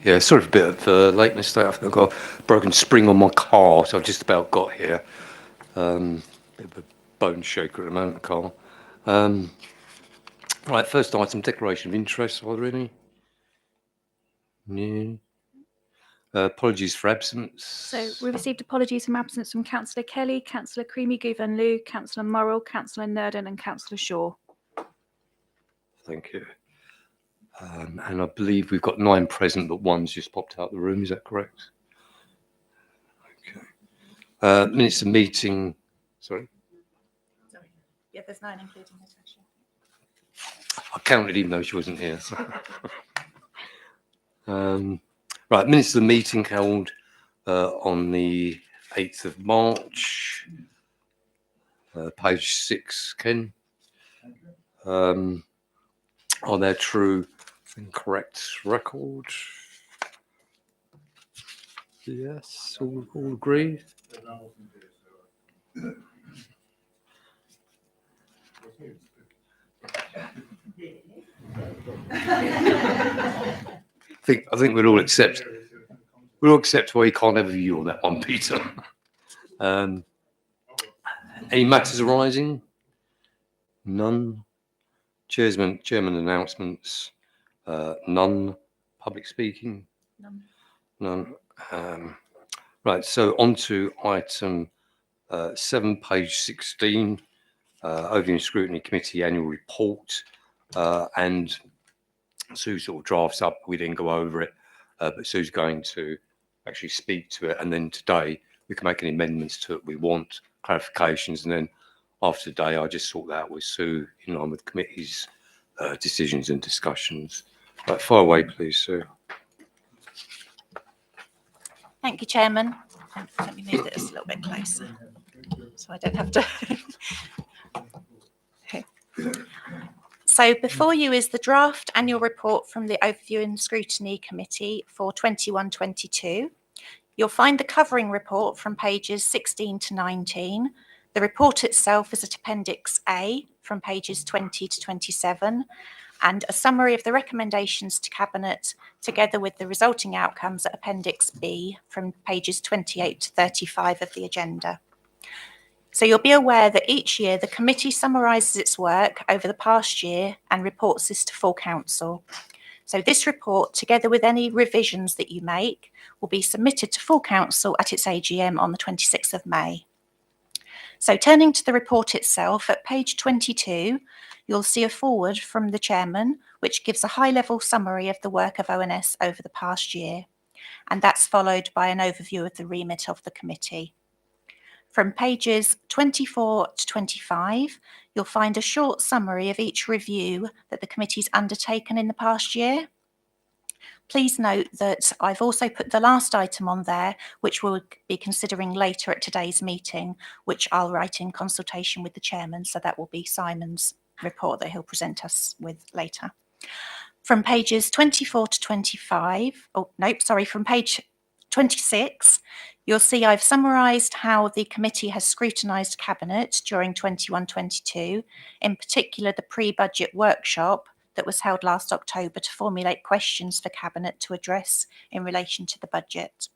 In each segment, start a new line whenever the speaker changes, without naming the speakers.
Yeah, sorry for a bit of lateness there. I think I've got a broken spring on my car, so I've just about got here. Bit of a bone shaker at the moment, car. Right, first item, declaration of interest. Are there any? No. Apologies for absence.
So we received apologies from absence from Councillor Kelly, Councillor Creamy Govan Liu, Councillor Morrell, Councillor Nurdin and Councillor Shaw.
Thank you. And I believe we've got 9 present, but one's just popped out of the room. Is that correct? Okay. Minutes of meeting. Sorry?
Yeah, there's 9 including Natasha.
I counted even though she wasn't here. Right, minutes of the meeting held on the 8th of March. Page 6, Ken. Are there true and correct records? Yes, all agree. I think we'll all accept why you can't have a view on that one, Peter. Any matters arising? None. Chairman announcements? None. Public speaking? None. Right, so on to item 7, page 16, Overview and Scrutiny Committee Annual Report. And Sue sort of drafts up, we then go over it, but Sue's going to actually speak to it, and then today we can make any amendments to it we want, clarifications, and then after today I just sort that out with Sue in line with the committee's decisions and discussions. Right, fire away please, Sue.
Thank you, Chairman. Let me move this a little bit closer so I don't have to. Okay. So before you is the draft annual report from the Overview and Scrutiny Committee for 21-22. You'll find the covering report from pages 16 to 19. The report itself is at Appendix A from pages 20 to 27, and a summary of the recommendations to Cabinet together with the resulting outcomes at Appendix B from pages 28 to 35 of the agenda. So you'll be aware that each year the committee summarises its work over the past year and reports this to full council. So this report, together with any revisions that you make, will be submitted to full council at its AGM on the 26th of May. So turning to the report itself, at page 22, you'll see a foreword from the chairman, which gives a high-level summary of the work of ONS over the past year. And that's followed by an overview of the remit of the committee. From pages 24 to 25, you'll find a short summary of each review that the committee's undertaken in the past year. Please note that I've also put the last item on there, which we'll be considering later at today's meeting, which I'll write in consultation with the chairman. So that will be Simon's report that he'll present us with later. From pages 24 to 25, from page 26, you'll see I've summarised how the committee has scrutinised Cabinet during 21-22, in particular the pre-budget workshop that was held last October to formulate questions for Cabinet to address in relation to the budget.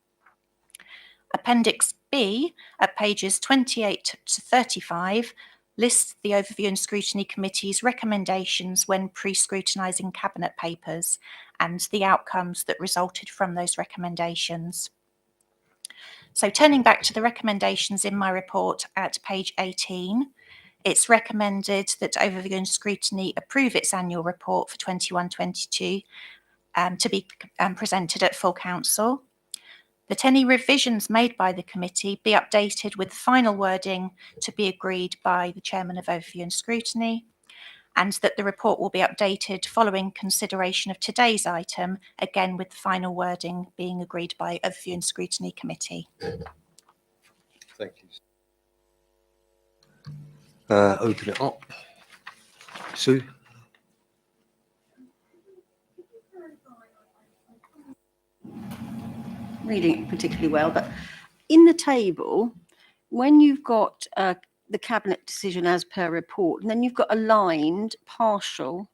Appendix B, at pages 28 to 35, lists the Overview and Scrutiny Committee's recommendations when pre-scrutinising Cabinet papers and the outcomes that resulted from those recommendations. So turning back to the recommendations in my report at page 18, it's recommended that Overview and Scrutiny approve its annual report for 21-22 to be presented at full council, that any revisions made by the committee be updated with the final wording to be agreed by the Chairman of Overview and Scrutiny, and that the report will be updated following consideration of today's item, again with the final wording being agreed by Overview and Scrutiny Committee.
Thank you. Open it up. Sue?
Reading it particularly well, but in the table, when you've got the Cabinet decision as per report, and then you've got aligned partial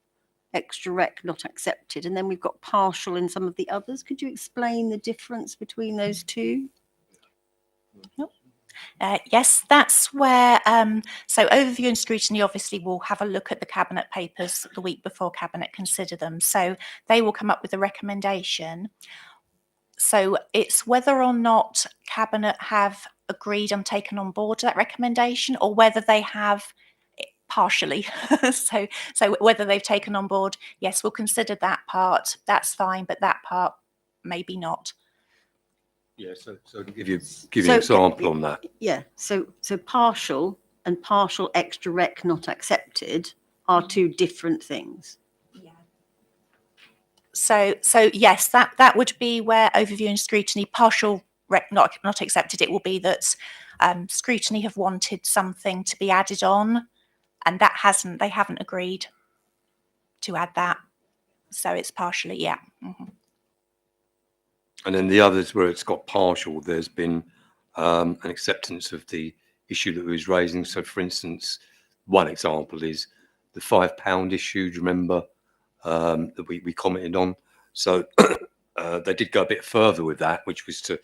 extra rec not accepted, and then we've got partial in some of the others. Could you explain the difference between those two?
Yes, that's where, so overview and scrutiny obviously will have a look at the Cabinet papers the week before Cabinet consider them. So they will come up with a recommendation. So it's whether or not Cabinet have agreed and taken on board that recommendation, or whether they have partially. so whether they've taken on board, yes, we'll consider that part, that's fine, but that part maybe not.
Yeah, so to give you an example on that.
Yeah, so partial and partial extra rec not accepted are two different things.
So yes, that would be where overview and scrutiny, partial rec not accepted. It will be that scrutiny have wanted something to be added on, and they haven't agreed to add that. So it's partially, yeah. Mm-hmm.
And then the others where it's got partial, there's been an acceptance of the issue that we was raising. So, for instance, one example is the £5 issue. Do you remember that we commented on? So they did go a bit further with that, which was to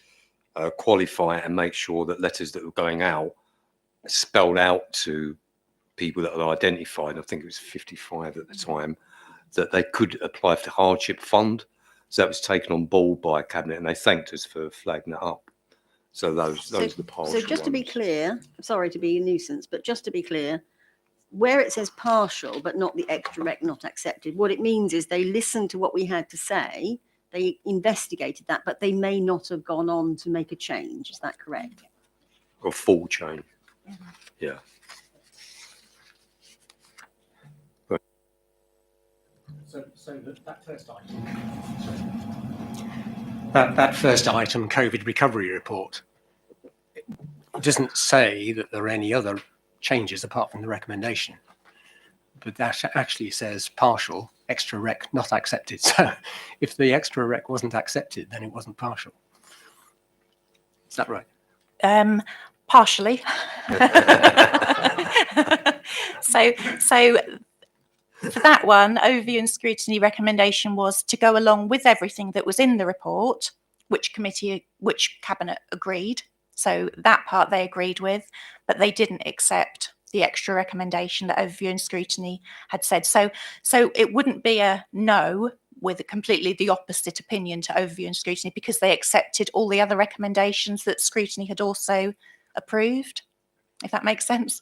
qualify and make sure that letters that were going out spelled out to people that are identified. I think it was 55 at the time, that they could apply for the hardship fund. So that was taken on board by Cabinet, and they thanked us for flagging that up. So those are the partial.
So just to be
ones.
clear, sorry to be a nuisance, but just to be clear, where it says partial but not the extra rec not accepted, what it means is they listened to what we had to say, they investigated that, but they may not have gone on to make a change. Is that correct?
Or full change. Yeah.
So that first item, COVID recovery report, it doesn't say that there are any other changes apart from the recommendation, but that actually says partial extra rec not accepted. So if the extra rec wasn't accepted, then it wasn't partial. Is that right?
Partially. So for that one, overview and scrutiny recommendation was to go along with everything that was in the report, which Cabinet agreed. So that part they agreed with, but they didn't accept the extra recommendation that overview and scrutiny had said. So it wouldn't be a no with completely the opposite opinion to overview and scrutiny, because they accepted all the other recommendations that scrutiny had also approved, if that makes sense.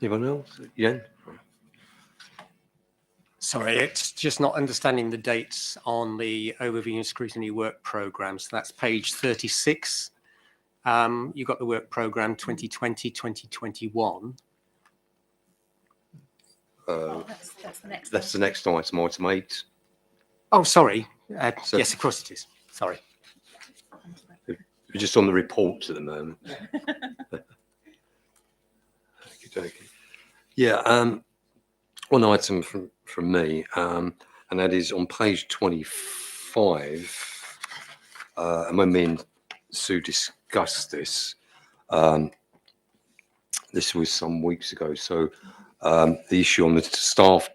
Anyone else? Yeah.
Sorry, it's just not understanding the dates on the overview and scrutiny work programme. So that's page 36. You've got the work programme 2020, 2021.
That's the next item, item 8.
Oh, sorry.
So-
Yes, of course it is. Sorry.
We're just on the reports at the moment. Okey-dokey. Yeah, one item from me, and that is on page 25. And when me and Sue discussed this, this was some weeks ago. So the issue on the staff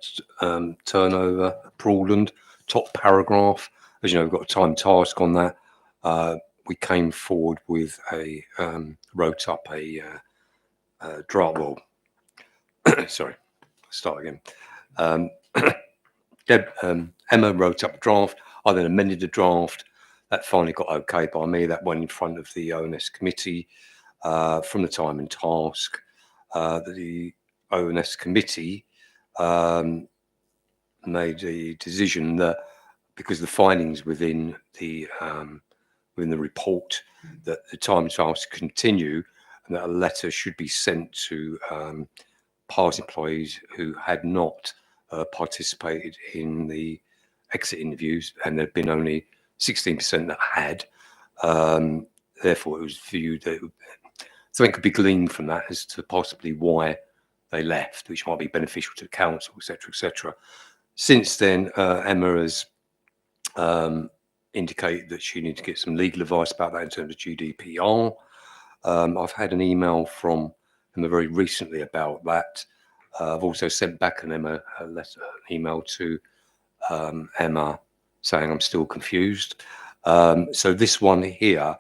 turnover, Broadland, top paragraph, as you know, we've got a time task on that. We came forward with wrote up a draft. Well, sorry, start again. Emma wrote up a draft. I then amended the draft. That finally got okay by me. That went in front of the ONS committee. From the time and task, the ONS committee made a decision that because the findings within the report, that the time and task continue, and that a letter should be sent to past employees who had not participated in the exit interviews, and there'd been only 16% that had. Therefore, it was viewed that something could be gleaned from that as to possibly why they left, which might be beneficial to the council, etc., etc. Since then, Emma has indicated that she needs to get some legal advice about that in terms of GDPR. I've had an email from Emma very recently about that. I've also sent back an email to Emma saying I'm still confused. So this one here,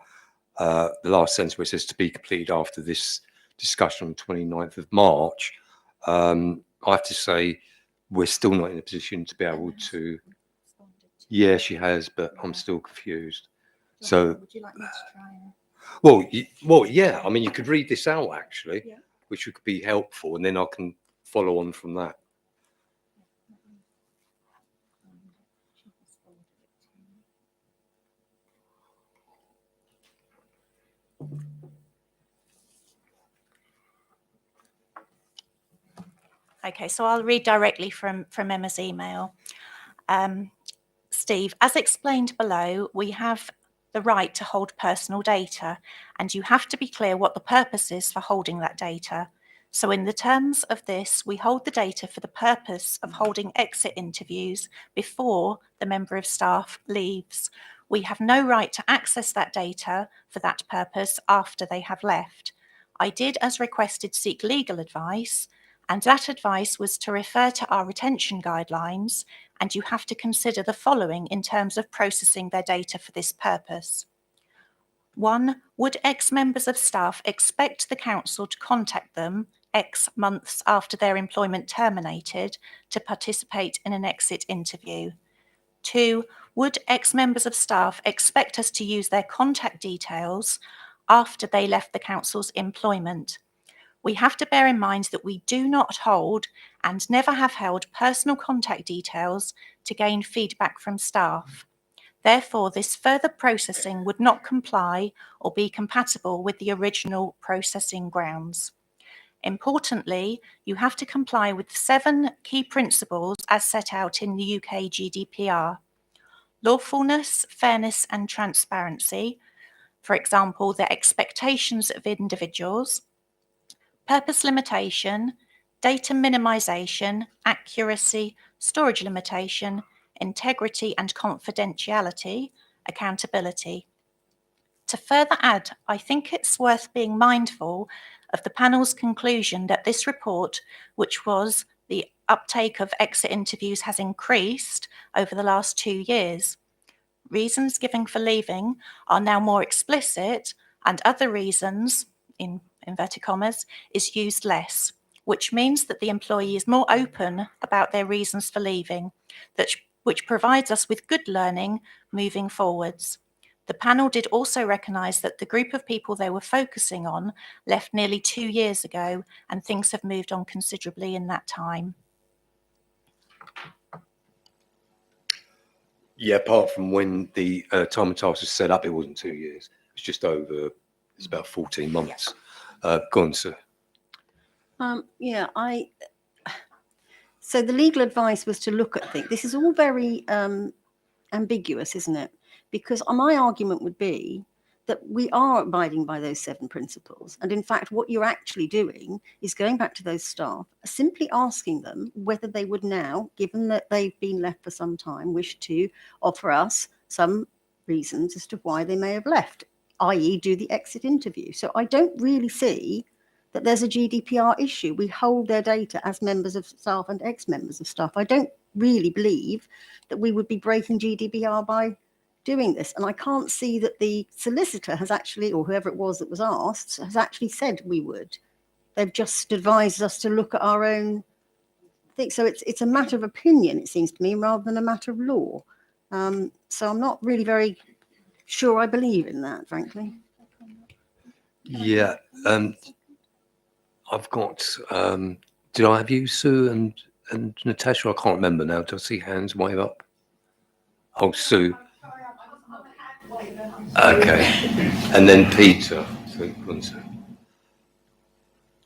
the last sentence where it says to be completed after this discussion on 29th of March, I have to say we're still not in a position to be able to. Yeah, she has, but I'm still confused. So,
would you like me to try and...
well, yeah. I mean, you could read this out actually,
Yeah.
which could be helpful, and then I can follow on from that.
Okay, so I'll read directly from Emma's email. Steve, as explained below, we have the right to hold personal data, and you have to be clear what the purpose is for holding that data. So in the terms of this, we hold the data for the purpose of holding exit interviews before the member of staff leaves. We have no right to access that data for that purpose after they have left. I did, as requested, seek legal advice, and that advice was to refer to our retention guidelines, and you have to consider the following in terms of processing their data for this purpose. 1. Would ex-members of staff expect the council to contact them X months after their employment terminated to participate in an exit interview? 2. Would ex-members of staff expect us to use their contact details after they left the council's employment? We have to bear in mind that we do not hold and never have held personal contact details to gain feedback from staff. Therefore, this further processing would not comply or be compatible with the original processing grounds. Importantly, you have to comply with 7 key principles as set out in the UK GDPR. Lawfulness, fairness and transparency, for example, the expectations of individuals, purpose limitation, data minimization, accuracy, storage limitation, integrity and confidentiality, accountability. To further add, I think it's worth being mindful of the panel's conclusion that this report, which was the uptake of exit interviews has increased over the last 2 years. Reasons given for leaving are now more explicit, and other reasons, in inverted commas, is used less, which means that the employee is more open about their reasons for leaving, which provides us with good learning moving forwards. The panel did also recognise that the group of people they were focusing on left nearly 2 years ago, and things have moved on considerably in that time.
Yeah, apart from when the time and task was set up, it wasn't 2 years. It's just over. It's about 14 months. Go on, sir.
So the legal advice was to look at things. This is all very ambiguous, isn't it? Because my argument would be that we are abiding by those 7 principles. And in fact, what you're actually doing is going back to those staff, simply asking them whether they would now, given that they've been left for some time, wish to offer us some reasons as to why they may have left, i.e. do the exit interview. So I don't really see that there's a GDPR issue. We hold their data as members of staff and ex-members of staff. I don't really believe that we would be breaking GDPR by doing this. And I can't see that the solicitor has actually, or whoever it was that was asked, has actually said we would. They've just advised us to look at our own thing. So it's a matter of opinion, it seems to me, rather than a matter of law. So I'm not really very sure I believe in that, frankly.
Yeah. I've got, did I have you, Sue and Natasha? I can't remember now. Do I see hands wave up? Oh, Sue. Okay. And then Peter. So, go on, Sue.
Do you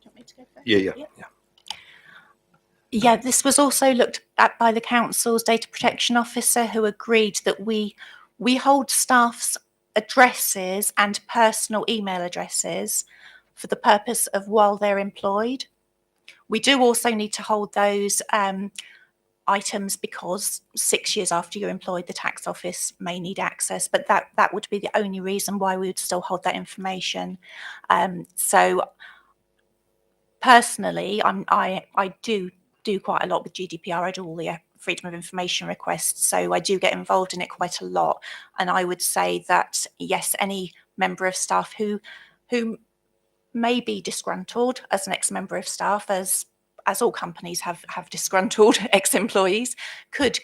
want me to go first?
Yeah.
Yeah, this was also looked at by the council's data protection officer, who agreed that we hold staff's addresses and personal email addresses for the purpose of while they're employed. We do also need to hold those items because 6 years after you're employed, the tax office may need access, but that would be the only reason why we would still hold that information. So personally, I do quite a lot with GDPR. I do all the freedom of information requests, so I do get involved in it quite a lot. And I would say that yes, any member of staff who may be disgruntled as an ex-member of staff, as all companies have disgruntled ex-employees, could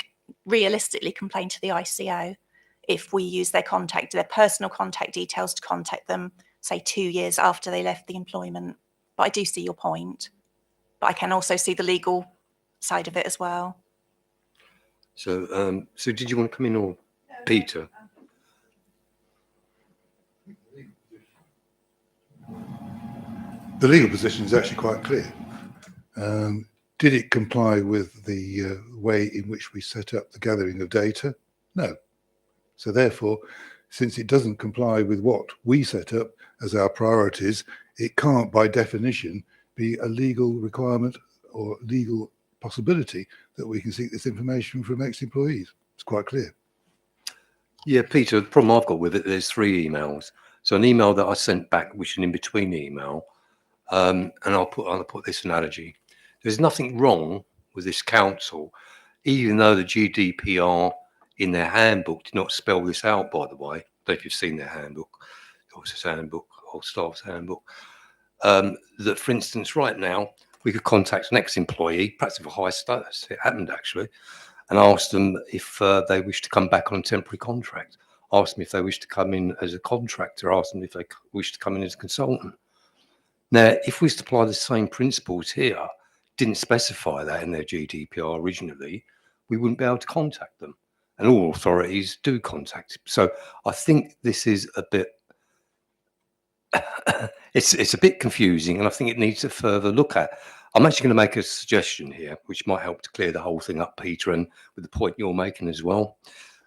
realistically complain to the ICO if we use their personal contact details to contact them, say 2 years after they left the employment. But I do see your point. But I can also see the legal side of it as well.
So, so did you want to come in, or Peter?
The legal position is actually quite clear. Did it comply with the way in which we set up the gathering of data? No. So therefore, since it doesn't comply with what we set up as our priorities, it can't by definition be a legal requirement or legal possibility that we can seek this information from ex-employees. It's quite clear.
Yeah, Peter, the problem I've got with it, there's 3 emails. So an email that I sent back, which is an in-between email, and I'll put this analogy. There's nothing wrong with this council, even though the GDPR in their handbook did not spell this out, by the way. I don't know if you've seen their handbook, the officer's handbook, or staff's handbook. That, for instance, right now, we could contact an ex-employee, perhaps of a high status, it happened actually, and ask them if they wish to come back on a temporary contract, ask them if they wish to come in as a contractor, ask them if they wish to come in as a consultant. Now, if we was to apply the same principles here, didn't specify that in their GDPR originally, we wouldn't be able to contact them. And all authorities do contact them. So I think this is a bit, it's a bit confusing, and I think it needs a further look at. I'm actually going to make a suggestion here, which might help to clear the whole thing up, Peter, and with the point you're making as well.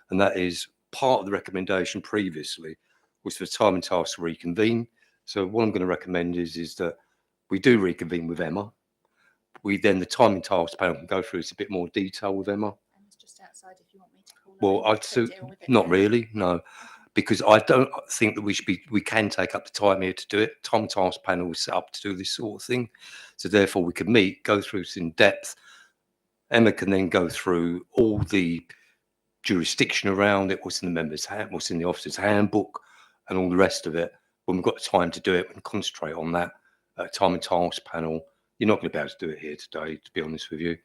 And that is part of the recommendation previously was for time and task to reconvene. So what I'm going to recommend is that we do reconvene with Emma. We then, the time and task panel, can go through this a bit more detail with Emma.
Emma's just outside if you want me to call her.
Well, not really, no, because I don't think that we can take up the time here to do it. Time and task panel was set up to do this sort of thing. So therefore we can meet, go through this in depth. Emma can then go through all the jurisdiction around it, what's in the member's hand, what's in the officer's handbook, and all the rest of it. When we've got the time to do it, we can concentrate on that. Time and task panel, you're not going to be able to do it here today, to be honest with you.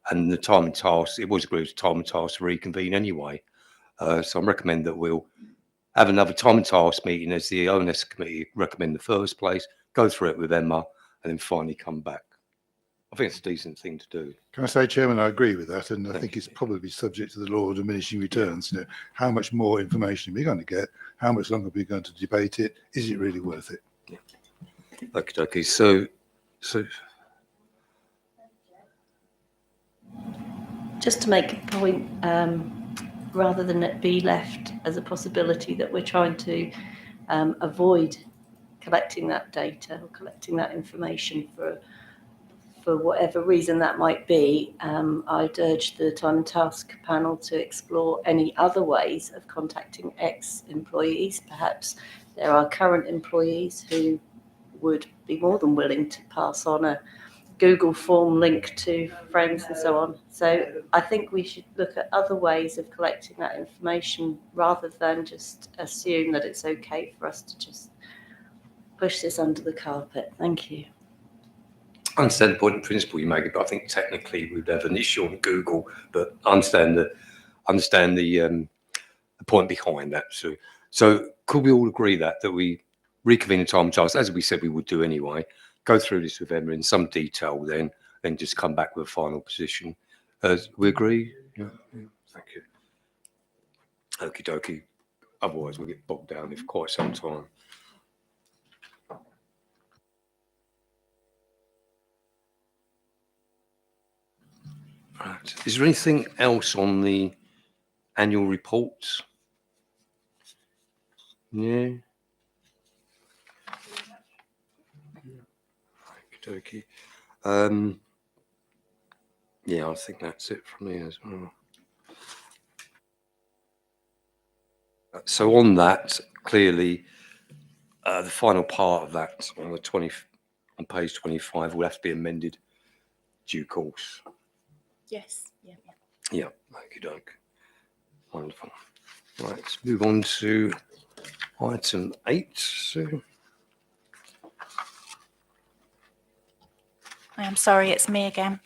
And the time and task, it was agreed to time and task to reconvene anyway. So I recommend that we'll have another time and task meeting as the ONS committee recommend in the first place, go through it with Emma, and then finally come back. I think it's a decent thing to do.
Can I say, Chairman, I agree with that, and I think it's probably subject to the law of diminishing returns. You know, how much more information are we going to get? How much longer are we going to debate it? Is it really worth it?
Yeah. Okay. So
just to make a point, rather than it be left as a possibility that we're trying to avoid collecting that data or collecting that information for whatever reason that might be, I'd urge the time and task panel to explore any other ways of contacting ex-employees. Perhaps there are current employees who would be more than willing to pass on a Google form link to friends and so on. So I think we should look at other ways of collecting that information rather than just assume that it's okay for us to just push this under the carpet. Thank you.
I understand the point in principle you make, but I think technically we'd have an issue on Google. But I understand the point behind that. So could we all agree that we reconvene the time and task, as we said we would do anyway, go through this with Emma in some detail, then just come back with a final position? We agree? Yeah. Thank you. Okie dokie. Otherwise we'll get bogged down for quite some time. Right. Is there anything else on the annual reports? Yeah. Okey-dokey. Yeah, I think that's it from me as well. So on that, clearly, the final part of that on the on page 25 will have to be amended due course.
Yes. Yeah.
Yeah, okie doke. Wonderful. Right, let's move on to item 8. Sue.
I am sorry, it's me again.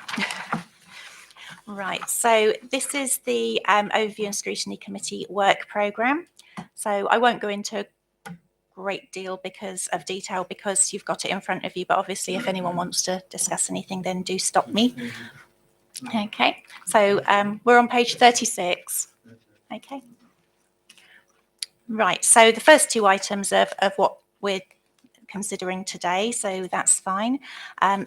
Right, so this is the Overview and Scrutiny Committee work programme. So I won't go into a great deal of detail because you've got it in front of you, but obviously if anyone wants to discuss anything, then do stop me. Okay, so we're on page 36. Okay. Right, so the first two items of what we're considering today, so that's fine.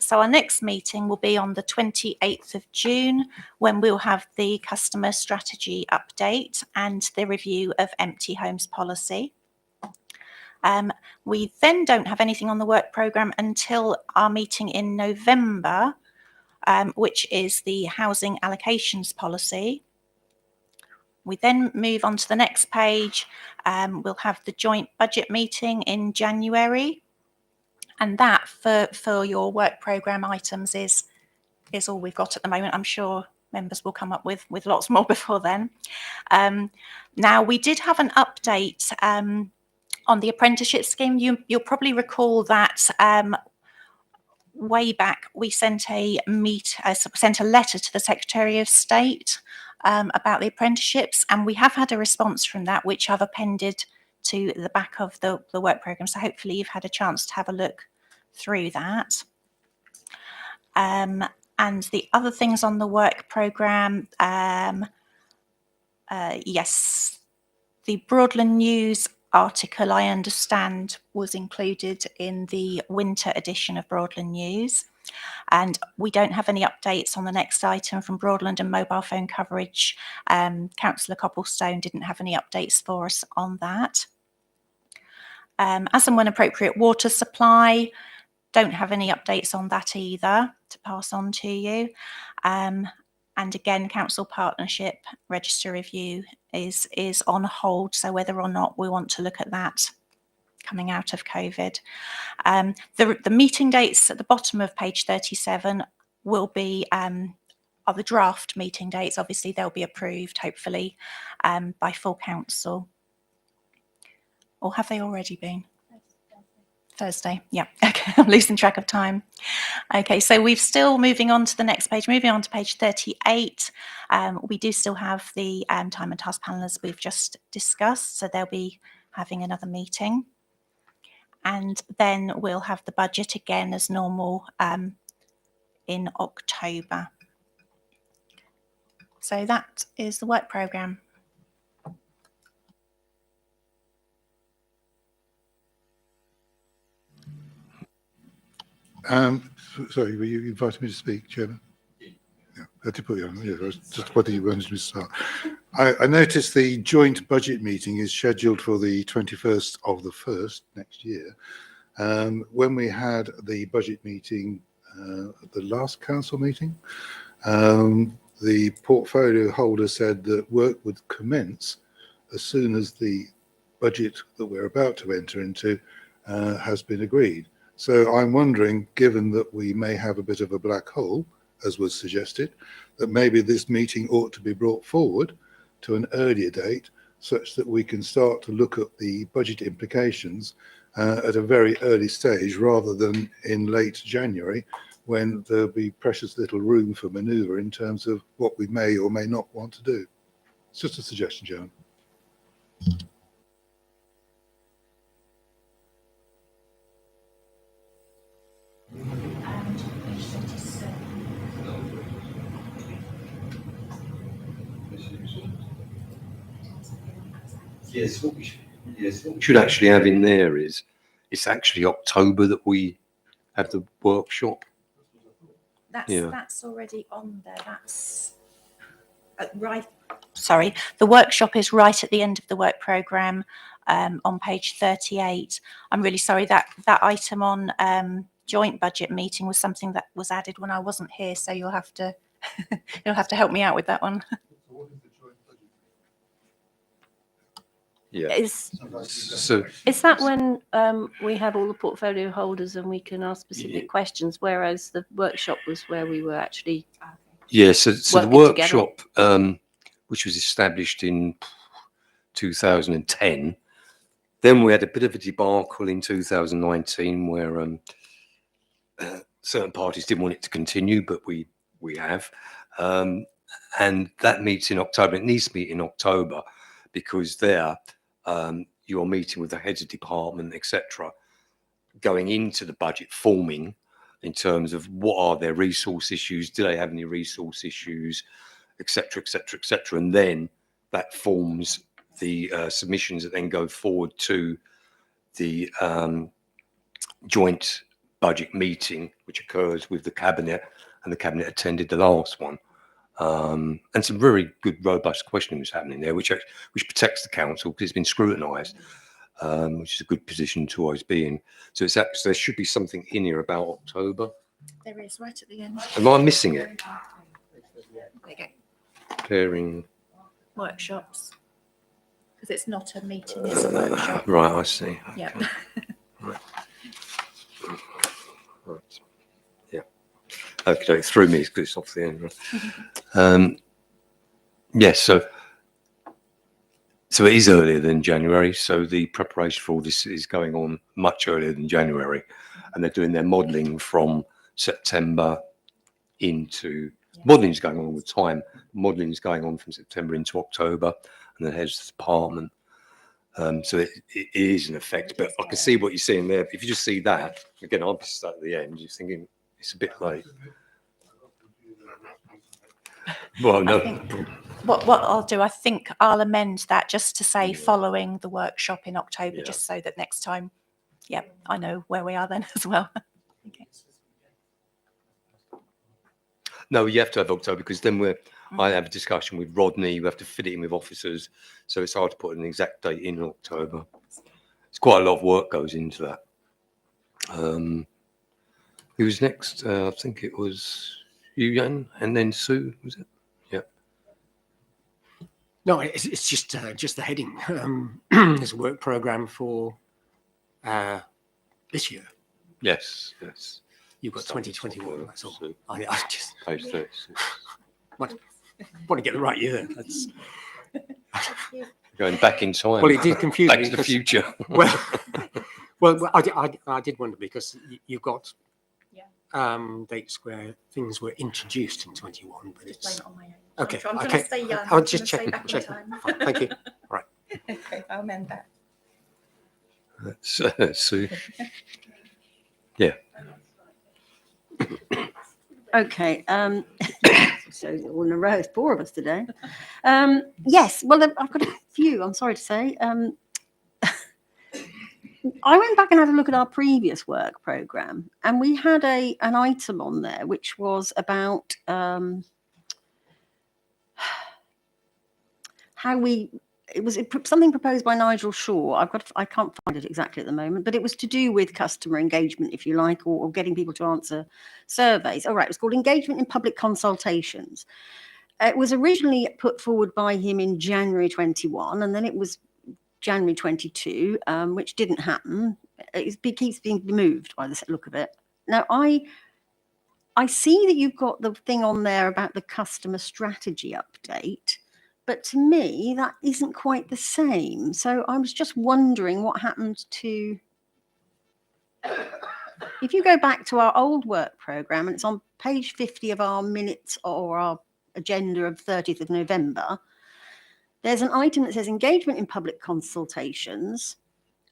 So our next meeting will be on the 28th of June, when we'll have the customer strategy update and the review of empty homes policy. We then don't have anything on the work programme until our meeting in November, which is the housing allocations policy. We then move on to the next page. We'll have the joint budget meeting in January. And that for your work programme items is all we've got at the moment. I'm sure members will come up with lots more before then. Now, we did have an update on the apprenticeship scheme. You'll probably recall that way back we sent a letter to the Secretary of State about the apprenticeships, and we have had a response from that, which I've appended to the back of the work programme. So hopefully you've had a chance to have a look through that. And the other things on the work programme, yes, the Broadland News article, I understand, was included in the winter edition of Broadland News. And we don't have any updates on the next item from Broadland and mobile phone coverage. Councillor Copplestone didn't have any updates for us on that. As and when appropriate, water supply, don't have any updates on that either to pass on to you. And again, council partnership register review is on hold, so whether or not we want to look at that coming out of COVID. The meeting dates at the bottom of page 37 will be are the draft meeting dates. Obviously, they'll be approved, hopefully, by full council. Or have they already been? Thursday, yeah. Okay, I'm losing track of time. Okay, so we're still moving on to the next page, moving on to page 38. We do still have the time and task panel as we've just discussed, so they'll be having another meeting. And then we'll have the budget again as normal in October. So that is the work programme.
Sorry, were you inviting me to speak, Chairman? Yeah, I did put you on. Yeah, I was just whether you wanted me to start. I noticed the joint budget meeting is scheduled for the 21st of the 1st next year. When we had the budget meeting at the last council meeting, the portfolio holder said that work would commence as soon as the budget that we're about to enter into has been agreed. So I'm wondering, given that we may have a bit of a black hole, as was suggested, that maybe this meeting ought to be brought forward to an earlier date such that we can start to look at the budget implications at a very early stage rather than in late January, when there'll be precious little room for manoeuvre in terms of what we may or may not want to do. It's just a suggestion, Joan.
Yes, what we should actually have in there is it's actually October that we have the workshop.
That's already on there. That's right. Sorry, the workshop is right at the end of the work programme on page 38. I'm really sorry that item on joint budget meeting was something that was added when I wasn't here, so you'll have to help me out with that one.
Yeah.
Is
So
that when we have all the portfolio holders and we can ask specific questions, whereas the workshop was where we were actually
yeah, so the
working together?
workshop, which was established in 2010, then we had a bit of a debacle in 2019 where certain parties didn't want it to continue, but we have. And that meets in October. It needs to meet in October because there you are meeting with the heads of department, etc., going into the budget forming in terms of what are their resource issues, do they have any resource issues, etc., etc., etc., and then that forms the submissions that then go forward to the joint budget meeting, which occurs with the cabinet, and the cabinet attended the last one. And some very good, robust questioning was happening there, which protects the council because it's been scrutinised, which is a good position to always be in. So it's actually, there should be something in here about October.
There is right at the end.
Am I missing it?
There you go.
Preparing.
Workshops. Because it's not a meeting, it's a workshop.
Right, I see.
Yeah.
Right. Yeah. Okay, it threw me because it's off the end. Right? Yes, so it is earlier than January. So the preparation for all this is going on much earlier than January, and they're doing their modelling from September into. Modelling is going on all the time. Modelling is going on from September into October, and then heads to the department. So it is an effect, but I can see what you're saying there. If you just see that, again, I'll be stuck at the end, you're thinking it's a bit late. Well, no.
What I'll do, I think I'll amend that just to say following the workshop in October, just so that next time, I know where we are then as well. Okay.
No, you have to have October because then I have a discussion with Rodney. We have to fit it in with officers, so it's hard to put an exact date in October. It's quite a lot of work goes into that. Who's next? I think it was you, Jan, and then Sue. Was it? Yeah.
No, it's just the heading. There's a work program for this year.
Yes.
You've got 2021. That's all.
Sue.
I just
Page 36.
want to get the right year. That's
Going back in time.
well, it did confuse
Back
me.
to the
because-
future.
well, I did wonder because you've got dates where things were introduced in 21, but it's okay.
I'm
okay.
trying to stay young.
I'll
I'm
just
trying to
check.
stay back on time.
Fine, thank you. Right.
Okay, I'll amend that.
That's Sue. Yeah.
Okay. So all in a row, it's 4 of us today. Yes. Well, I've got a few. I'm sorry to say. I went back and had a look at our previous work program, and we had an item on there which was about how we. It was something proposed by Nigel Shaw. I can't find it exactly at the moment, but it was to do with customer engagement, if you like, or getting people to answer surveys. All right, it was called Engagement in Public Consultations. It was originally put forward by him in January 21, and then it was January 22, which didn't happen. It keeps being moved by the look of it. Now, I see that you've got the thing on there about the customer strategy update. But to me, that isn't quite the same. So I was just wondering what happened to. If you go back to our old work programme, and it's on page 50 of our minutes or our agenda of 30th of November, there's an item that says engagement in public consultations.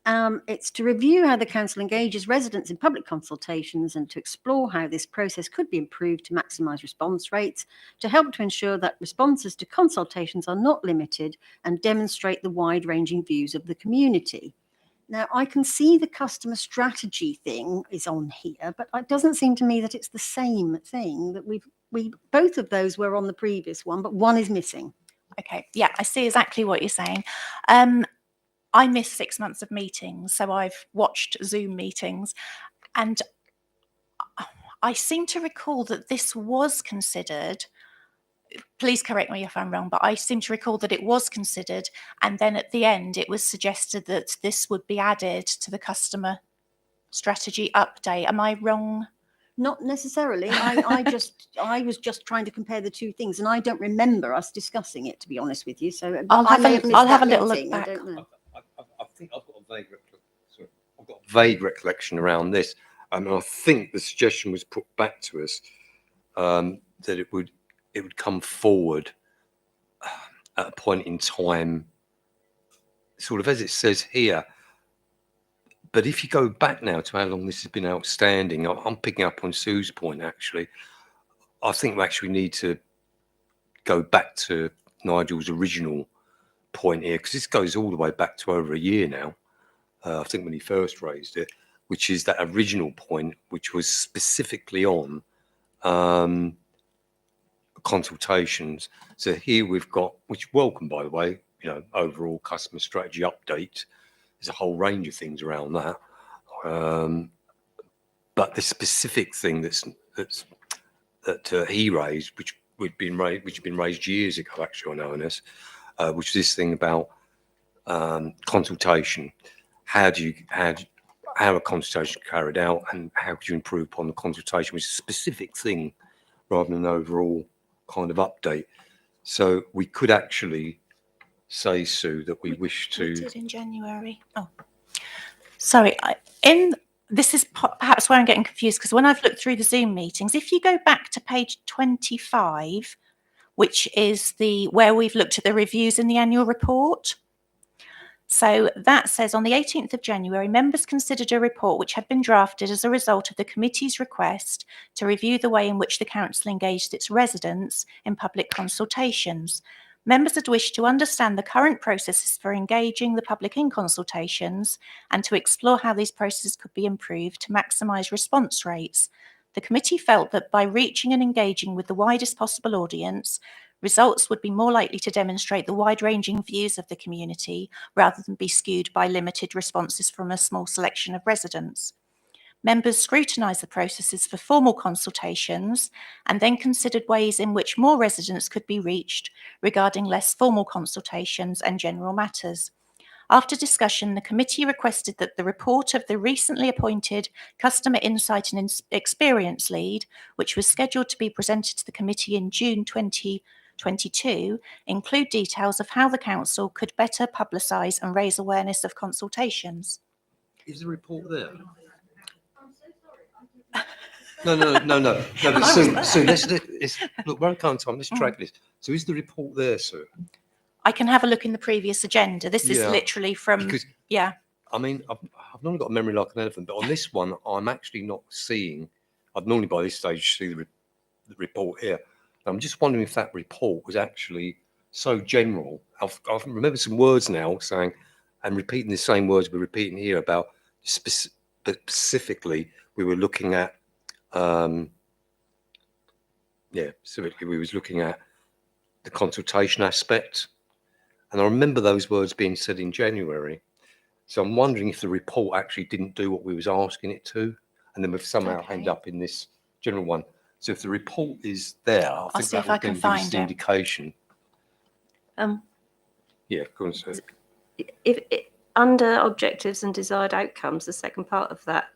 It's to review how the council engages residents in public consultations and to explore how this process could be improved to maximise response rates, to help to ensure that responses to consultations are not limited and demonstrate the wide-ranging views of the community. Now, I can see the customer strategy thing is on here, but it doesn't seem to me that it's the same thing that we both of those were on the previous one, but one is missing.
Okay, yeah, I see exactly what you're saying. I missed 6 months of meetings, so I've watched Zoom meetings, and I seem to recall that this was considered please correct me if I'm wrong, but I seem to recall that it was considered, and then at the end it was suggested that this would be added to the customer strategy update. Am I wrong?
Not necessarily. I was just trying to compare the two things, and I don't remember us discussing it, to be honest with you. So
I'll
I
have
may
a-
have missed
I'll have
that
a little look
meeting, I
back.
don't know.
I think I've got a vague recollection around this. And I think the suggestion was put back to us that it would come forward at a point in time, sort of as it says here. But if you go back now to how long this has been outstanding, I'm picking up on Sue's point, actually. I think we actually need to go back to Nigel's original point here, because this goes all the way back to over a year now. I think when he first raised it, which is that original point, which was specifically on consultations. So here we've got, which welcome, by the way, overall customer strategy update. There's a whole range of things around that. But the specific thing that he raised, which had been raised years ago, actually, I know, Ernest, which is this thing about consultation. How a consultation is carried out, and how could you improve upon the consultation, which is a specific thing rather than an overall kind of update. So we could actually say, Sue, that we wish to.
We did in January. Oh, sorry. This is perhaps where I'm getting confused, because when I've looked through the Zoom meetings, if you go back to page 25, which is where we've looked at the reviews in the annual report. So that says, on the 18th of January, members considered a report which had been drafted as a result of the committee's request to review the way in which the council engaged its residents in public consultations. Members had wished to understand the current processes for engaging the public in consultations and to explore how these processes could be improved to maximise response rates. The committee felt that by reaching and engaging with the widest possible audience, results would be more likely to demonstrate the wide-ranging views of the community rather than be skewed by limited responses from a small selection of residents. Members scrutinised the processes for formal consultations and then considered ways in which more residents could be reached regarding less formal consultations and general matters. After discussion, the committee requested that the report of the recently appointed Customer Insight and Experience Lead, which was scheduled to be presented to the committee in June 2022, include details of how the council could better publicise and raise awareness of consultations.
Is the report there? No. But Sue, look, we're on time. Let's track this. So is the report there, Sue?
I can have a look in the previous agenda. This is literally from,
Because, I mean, I've normally got a memory like an elephant, but on this one, I'm actually not seeing. I'd normally by this stage see the report here. I'm just wondering if that report was actually so general. I remember some words now saying, and repeating the same words we're repeating here about specifically we were looking at. Specifically we was looking at the consultation aspect. And I remember those words being said in January. So I'm wondering if the report actually didn't do what we was asking it to, and then we've somehow ended up in this general one. So if the report is there, I think
see
that
if I
would
can
then give us
find
the
it.
indication. Yeah, go on, Sue.
If under objectives and desired outcomes, the second part of that,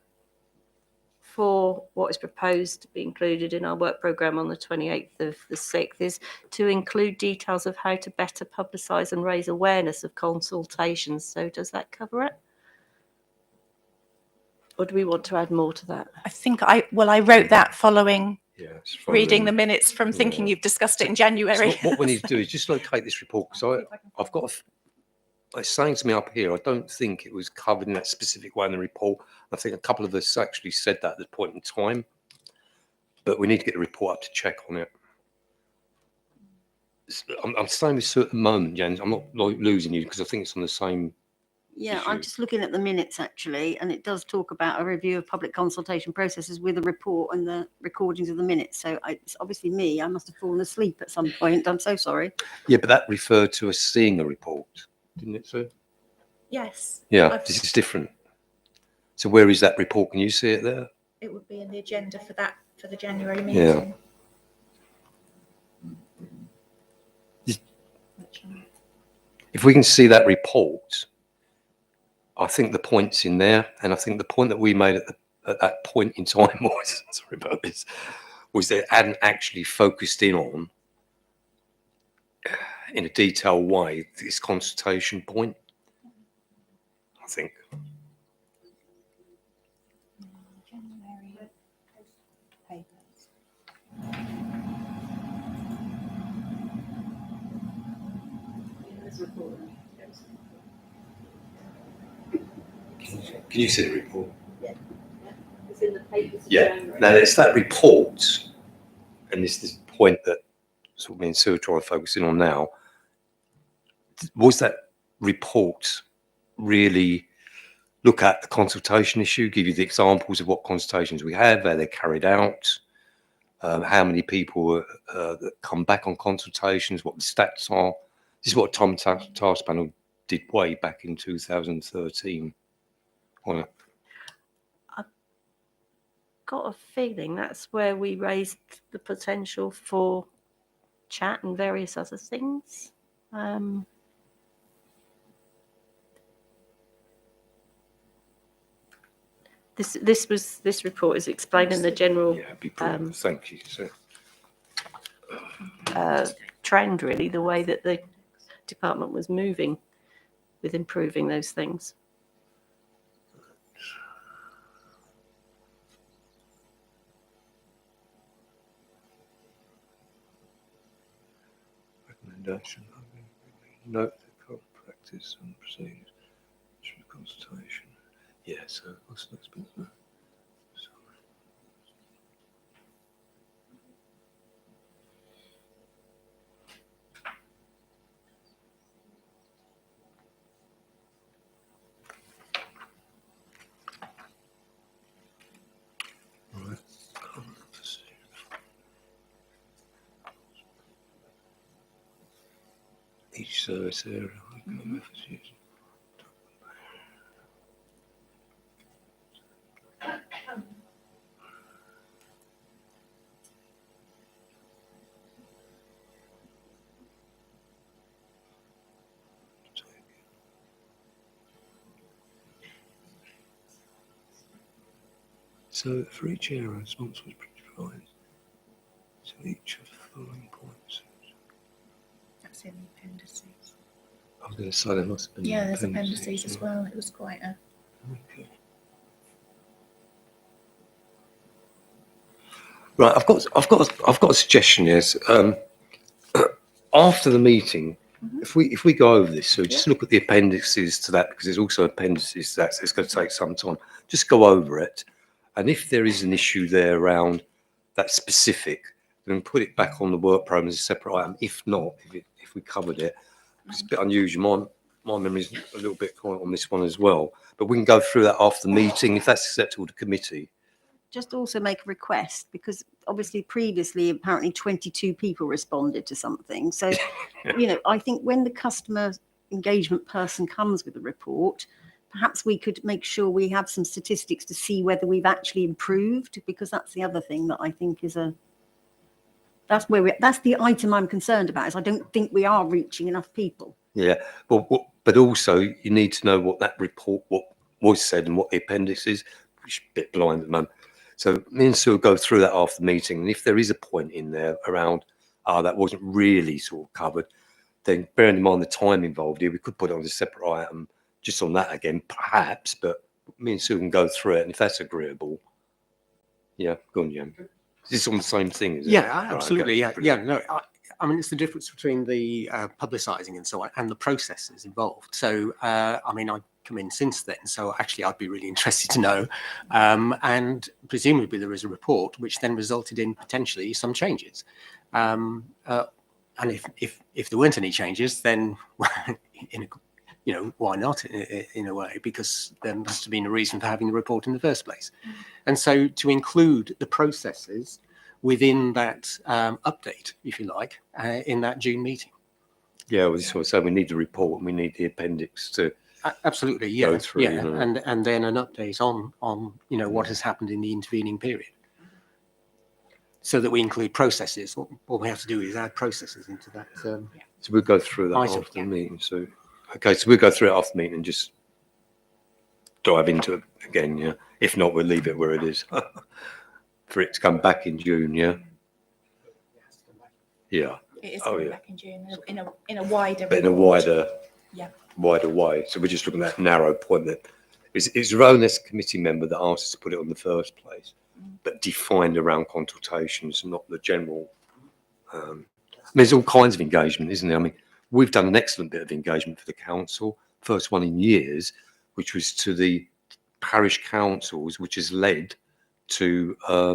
for what is proposed to be included in our work programme on the 28th of the 6th, is to include details of how to better publicise and raise awareness of consultations. So does that cover it? Or do we want to add more to that?
I think I wrote that following reading the
following.
minutes from thinking
Yeah.
you've discussed it in
So
January.
what we need to do is just locate this report, because I've got it's saying to me up here, I don't think it was covered in that specific way in the report. I think a couple of us actually said that at the point in time, but we need to get the report up to check on it. I'm staying with Sue at the moment, Jens. I'm not losing you because I think it's on the same.
Yeah, I'm
issue.
just looking at the minutes actually, and it does talk about a review of public consultation processes with a report and the recordings of the minutes. So it's obviously me. I must have fallen asleep at some point. I'm so sorry.
Yeah, but that referred to us seeing a report, didn't it, Sue?
Yes.
Yeah, this is different. So where is that report? Can you see it there?
It would be in the agenda for the January meeting.
if we can see that report, I think the point's in there, and I think the point that we made at that point in time was, sorry about this, was they hadn't actually focused in on, in a detailed way, this consultation point, I think. Can you see the report?
It's in the papers.
Yeah. Now, it's that report, and this is the point that sort of me and Sue are trying to focus in on now. Was that report really look at the consultation issue, give you the examples of what consultations we have, how they're carried out, how many people that come back on consultations, what the stats are? This is what Tom Task Panel did way back in 2013. On it.
Got a feeling that's where we raised the potential for chat and various other things. This report is explaining the general
Yeah, it'd be brilliant. Thank you, Sue.
trend, really, the way that the department was moving with improving those things.
Recommendation. Note the current practice and procedures through consultation. Yeah, so what's the next bit? Right. Each service area. So for each area, a response was provided to each of the following points.
That's in the appendices.
I was going to say there must have been.
Yeah, there's appendices as well. It was quite a.
Okay. Right, I've got a suggestion. Yes, after the meeting, if we go over this, so just look at the appendices to that, because there's also appendices to that, so it's going to take some time. Just go over it, and if there is an issue there around that specific, then put it back on the work program as a separate item. If not, if we covered it, it's a bit unusual. My memory's a little bit quiet on this one as well, but we can go through that after the meeting if that's acceptable to committee.
Just also make a request, because obviously previously apparently 22 people responded to something. So, I think when the customer engagement person comes with a report, perhaps we could make sure we have some statistics to see whether we've actually improved, because that's the other thing that I think is that's the item I'm concerned about, is I don't think we are reaching enough people.
Yeah, but also you need to know what that report, what was said and what the appendix is, which is a bit blind at the moment. So me and Sue will go through that after the meeting, and if there is a point in there around, that wasn't really sort of covered, then bearing in mind the time involved here, we could put it on a separate item just on that again, perhaps, but me and Sue can go through it, and if that's agreeable, yeah, go on, Jan. Is this on the same thing, is it?
Yeah,
Right,
absolutely.
okay,
Yeah. No, I mean, it's the difference between the publicising and so on and the processes involved. So, I come in since then, so actually I'd be really interested to know. And presumably there is a report which then resulted in potentially some changes. And if there weren't any changes, then why not in a way? Because there must have been a reason for having the report in the first place. And so to include the processes within that update, if you like, in that June meeting.
Yeah, well, this was so we need the report and we need the appendix to
absolutely,
go
yeah,
through,
yeah, and then an update on what has happened in the intervening period, so that we include processes. What we have to do is add processes into that.
So we'll go through that
item.
after the meeting. So Okay, so we'll go through it after the meeting and just dive into it again, yeah? If not, we'll leave it where it is. For it to come back in June, yeah? Yeah,
It is
Oh,
coming
yeah.
back in June in a wider.
but in a
report.
wider way. So we're just looking at that narrow point that it's Rowan as a committee member that asked us to put it on the first place, but defined around consultations, not the general. There's all kinds of engagement, isn't there? I mean, we've done an excellent bit of engagement for the council, first one in years, which was to the parish councils, which has led to a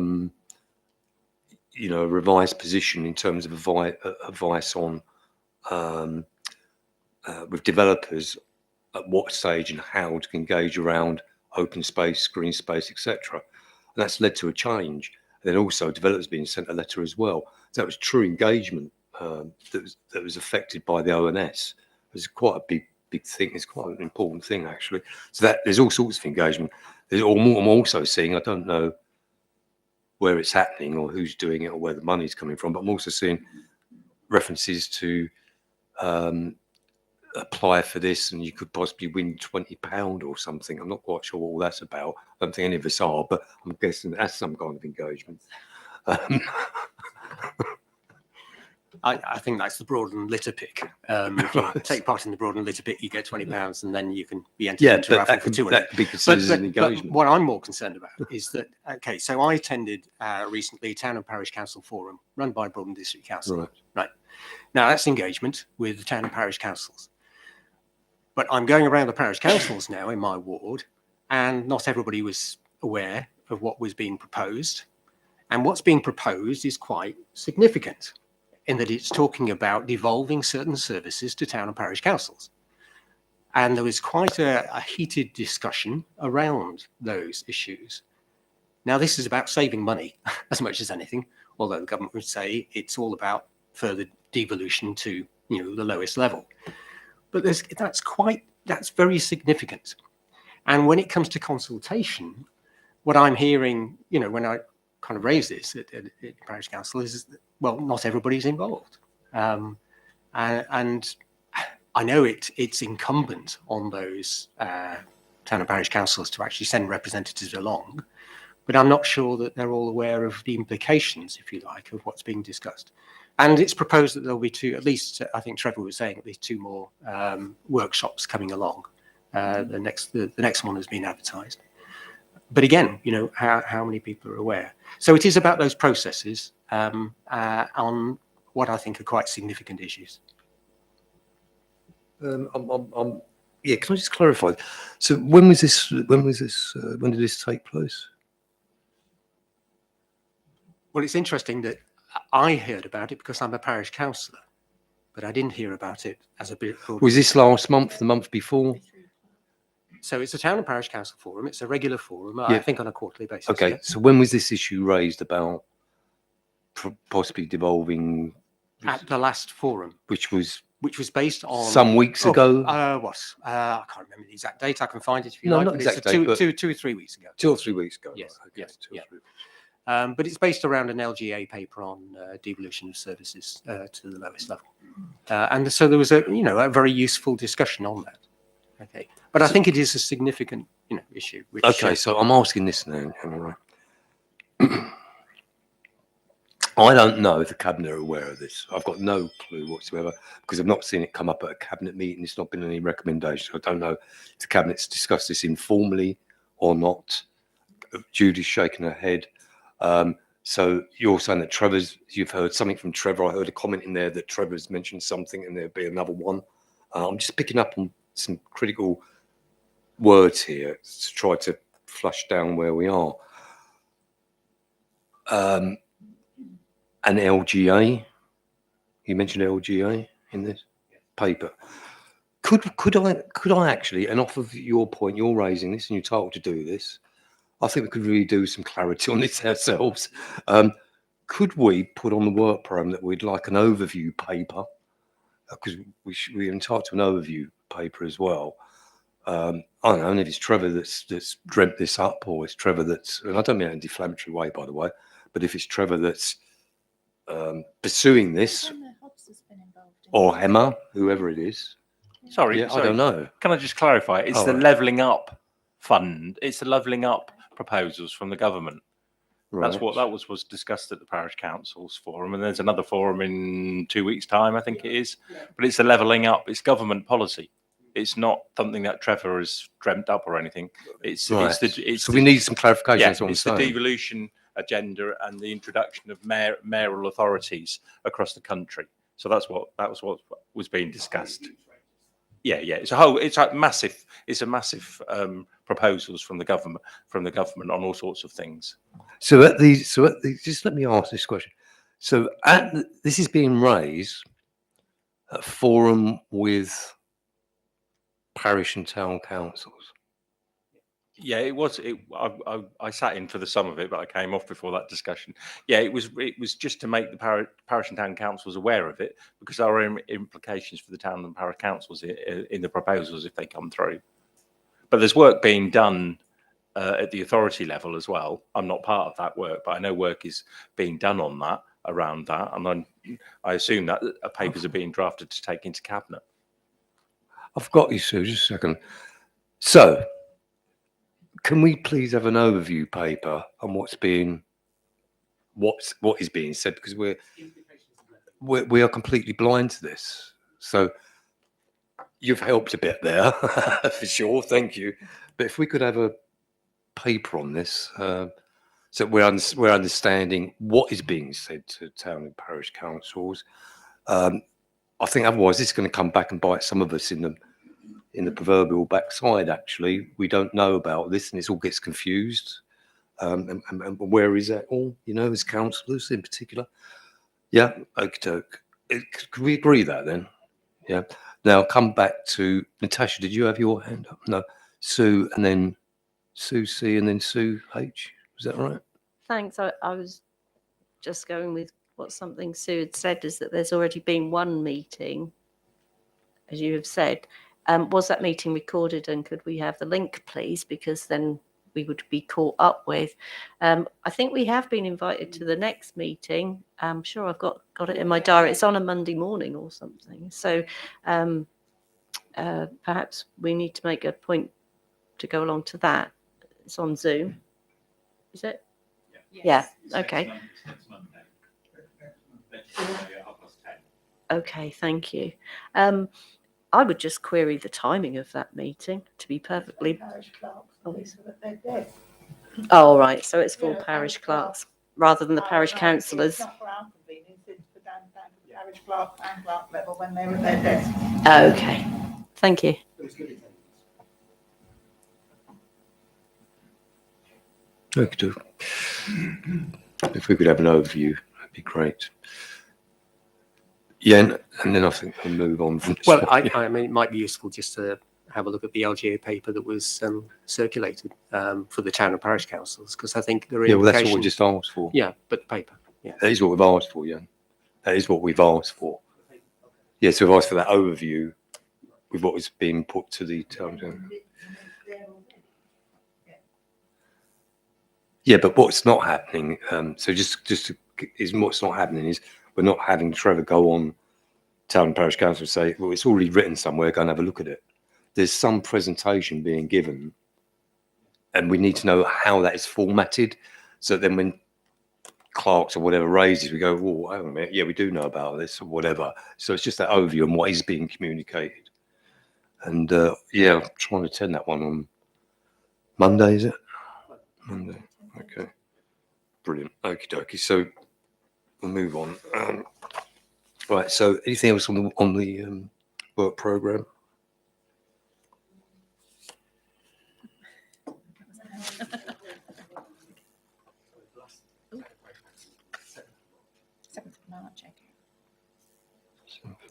revised position in terms of advice on with developers at what stage and how to engage around open space, green space, etc. And that's led to a change. And then also developers being sent a letter as well. So that was true engagement that was affected by the ONS. It was quite a big thing. It's quite an important thing actually. So that there's all sorts of engagement. I'm also seeing, I don't know where it's happening or who's doing it or where the money's coming from, but I'm also seeing references to apply for this and you could possibly win £20 or something. I'm not quite sure what all that's about. I don't think any of us are, but I'm guessing that's some kind of engagement.
I think that's the Broadland litter pick. If you take part in the Broadland litter pick, you get £20 and then you can be entered into a raffle for 200.
That could be considered as an
But
engagement.
what I'm more concerned about is that, okay, so I attended recently a Town and Parish Council Forum run by Broadland District Council. Right. Now, that's engagement with the Town and Parish Councils. But I'm going around the parish councils now in my ward, and not everybody was aware of what was being proposed. And what's being proposed is quite significant in that it's talking about devolving certain services to town and parish councils. And there was quite a heated discussion around those issues. Now, this is about saving money as much as anything, although the government would say it's all about further devolution to the lowest level. But that's very significant. And when it comes to consultation, what I'm hearing, when I kind of raise this at parish council is, well, not everybody's involved. And I know it's incumbent on those town and parish councils to actually send representatives along, but I'm not sure that they're all aware of the implications, if you like, of what's being discussed. And it's proposed that there'll be at least, I think Trevor was saying, at least 2 more workshops coming along. The next one has been advertised. But again, how many people are aware? So it is about those processes on what I think are quite significant issues.
Can I just clarify? So when did this take place?
Well, it's interesting that I heard about it because I'm a parish councillor, but I didn't hear about it as a bit.
Was this last month, the month before?
So it's a town and parish council forum. It's a regular forum, I think, on a quarterly basis.
Okay,
Yeah.
so when was this issue raised about possibly devolving?
At the last forum,
which was
based on
some weeks ago.
I can't remember the exact date. I can find it if you
No,
like.
not
But
exact
it's
date, but
2 or 3 weeks ago.
2 or 3 weeks ago.
Yes,
Right, okay,
yes,
2 or
yeah.
3 weeks.
But it's based around an LGA paper on devolution of services to the lowest level, and so there was a very useful discussion on that. Okay, but I think it is a significant issue. Which,
Okay, so I'm asking this now. Am I right? I don't know if the cabinet are aware of this. I've got no clue whatsoever because I've not seen it come up at a cabinet meeting. It's not been any recommendation. I don't know if the cabinet's discussed this informally or not. Judy's shaking her head. So you're saying that you've heard something from Trevor. I heard a comment in there that Trevor's mentioned something and there'll be another one. I'm just picking up on some critical words here to try to flush down where we are. An LGA. You mentioned LGA in this paper. Could I actually, and off of your point, you're raising this and you're told to do this, I think we could really do some clarity on this ourselves. Could we put on the work programme that we'd like an overview paper? Because we're entitled to an overview paper as well. I don't know if it's Trevor that's dreamt this up, or it's Trevor that's, and I don't mean it in a deflammatory way, by the way, but if it's Trevor that's pursuing this, or Hemma, whoever it is,
Sorry,
Yeah, I
sorry.
don't know.
Can I just clarify? It's
Oh,
the
right.
levelling up fund. It's the levelling up proposals from the government. That's
Right.
what that was discussed at the parish councils forum, and there's another forum in 2 weeks' time, I think it is. But it's the levelling up. It's government policy. It's not something that Trevor has dreamt up or anything. It's
Right.
it's
So we need some clarification.
yeah,
That's what I'm
it's the
saying.
devolution agenda and the introduction of mayoral authorities across the country. So that was what was being discussed. Yeah, it's a massive proposals from the government on all sorts of things.
So just let me ask this question. So this is being raised at a forum with parish and town councils.
Yeah, it was. I sat in for the some of it, but I came off before that discussion. Yeah, it was just to make the parish and town councils aware of it, because there are implications for the town and parish councils in the proposals if they come through. But there's work being done at the authority level as well. I'm not part of that work, but I know work is being done on that, around that, and I assume that papers are being drafted to take into cabinet.
I've got you, Sue. Just a second. So, can we please have an overview paper on what is being said, because we are completely blind to this. So you've helped a bit there for sure. Thank you. But if we could have a paper on this, so we're understanding what is being said to town and parish councils. I think otherwise it's going to come back and bite some of us in the proverbial backside. Actually, we don't know about this, and it all gets confused. And where is that all? As councillors in particular. Yeah, okay. Could we agree that then? Yeah. Now come back to Natasha. Did you have your hand up? No. Sue, and then Sue C, and then Sue H. Was that right?
Thanks. I was just going with something Sue had said, is that there's already been one meeting, as you have said. Was that meeting recorded, and could we have the link, please? Because then we would be caught up with. I think we have been invited to the next meeting. I'm sure I've got it in my diary. It's on a Monday morning or something. So perhaps we need to make a point to go along to that. It's on Zoom. Is it? Yeah. Okay. Okay, thank you. I would just query the timing of that meeting, to be perfectly. Oh, right. So it's for parish clerks rather than the parish councillors.
It's not for our convenience, it's for down to parish clerk and clerk level when they're at their desk.
Okay. Thank you.
Okay. If we could have an overview, that'd be great. Yeah, and then I think we'll move on from this.
Well,
one.
I mean, it might be useful just to have a look at the LGA paper that was circulated for the town and parish councils, because I think there are
Yeah, well, that's what we
implications.
just asked for.
Yeah, but the paper. Yeah.
That is what we've asked for, yeah. That is what we've asked for. Yes, we've asked for that overview with what was being put to the town. Yeah, but what's not happening, what's not happening is we're not having Trevor go on town and parish council and say, well, it's already written somewhere, go and have a look at it. There's some presentation being given, and we need to know how that is formatted, so then when clerks or whatever raises, we go, oh, hang on a minute, yeah, we do know about this or whatever. So it's just that overview on what is being communicated. And yeah, I'm trying to attend that one on Monday, is it? Monday. Okay. Brilliant. Okie dokie. So we'll move on. Right. So anything else on the work programme?
March, okay.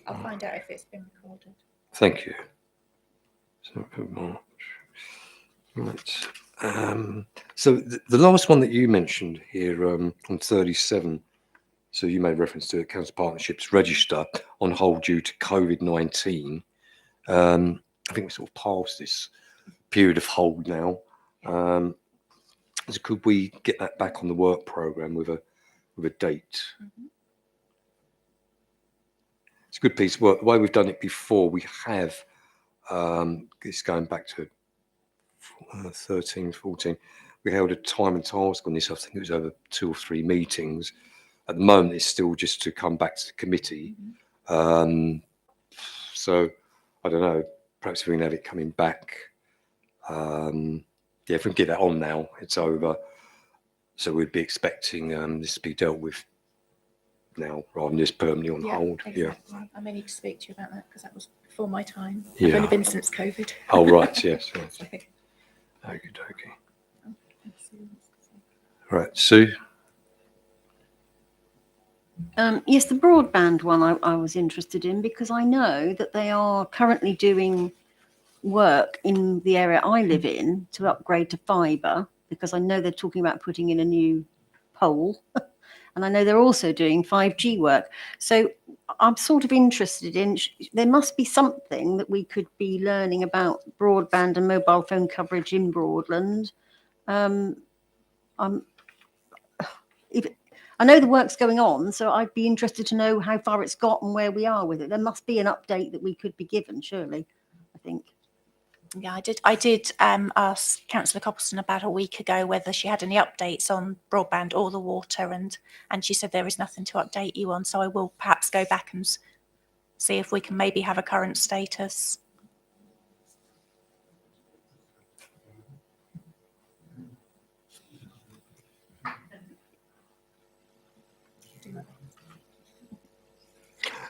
I'll find out if it's been recorded.
Thank you. 7th of March. Right. So the last one that you mentioned here on 37, so you made reference to it, Council Partnerships Register on hold due to COVID-19. I think we're sort of past this period of hold now. So could we get that back on the work programme with a date?
Mm-hmm.
It's a good piece of work. The way we've done it before, we have It's going back to 13, 14. We held a time and task on this. I think it was over 2 or 3 meetings. At the moment, it's still just to come back to the committee. So I don't know. Perhaps we can have it coming back. Yeah, if we can get that on now, it's over. So we'd be expecting this to be dealt with now rather than just permanently on hold.
Exactly.
Yeah.
I may need to speak to you about that because that was before my time. I've
Yeah.
only been since COVID.
Oh, right. Yes. Right.
So-
Okay. Right. Sue?
Yes, the broadband one I was interested in because I know that they are currently doing work in the area I live in to upgrade to fibre because I know they're talking about putting in a new pole. And I know they're also doing 5G work. So I'm sort of interested in, there must be something that we could be learning about broadband and mobile phone coverage in Broadland. I know the work's going on, so I'd be interested to know how far it's got and where we are with it. There must be an update that we could be given, surely, I think.
Yeah, I did ask Councillor Coppleston about a week ago whether she had any updates on broadband or the water, and she said there is nothing to update you on. So I will perhaps go back and see if we can maybe have a current status.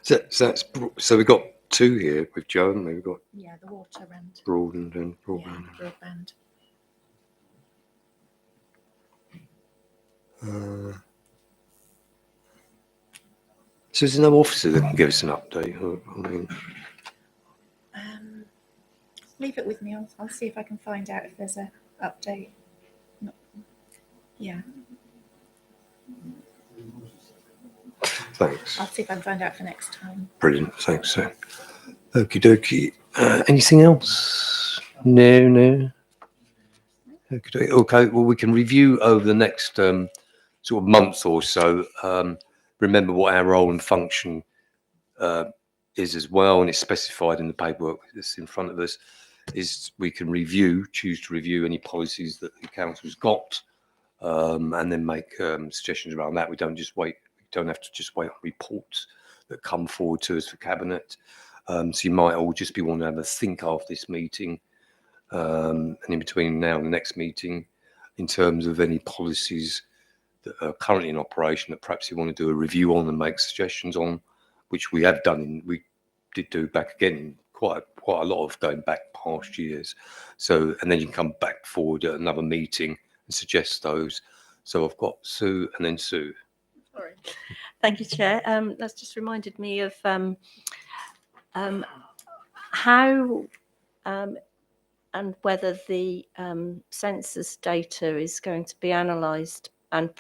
So we've got 2 here with Joe, and we've got
Yeah, the water and
Broadland and Broadband.
broadband.
So there's no officer that can give us an update. I mean,
Leave it with me. I'll see if I can find out if there's a update. Yeah,
thanks.
I'll see if I can find out for next time.
Brilliant. Thanks, Sue. Okie dokie. Anything else? No. Okay. Well, we can review over the next sort of month or so. Remember what our role and function is as well, and it's specified in the paperwork that's in front of us. Is we can choose to review any policies that the council's got, and then make suggestions around that. We don't have to just wait on reports that come forward to us for cabinet. So you might all just be wanting to have a think after this meeting, and in between now and the next meeting, in terms of any policies that are currently in operation that perhaps you want to do a review on and make suggestions on, which we have done. We did do back again in quite a lot of going back past years. So, and then you can come back forward at another meeting and suggest those. So I've got Sue and then Sue.
Sorry. Thank you, Chair. That's just reminded me of how and whether the census data is going to be analysed and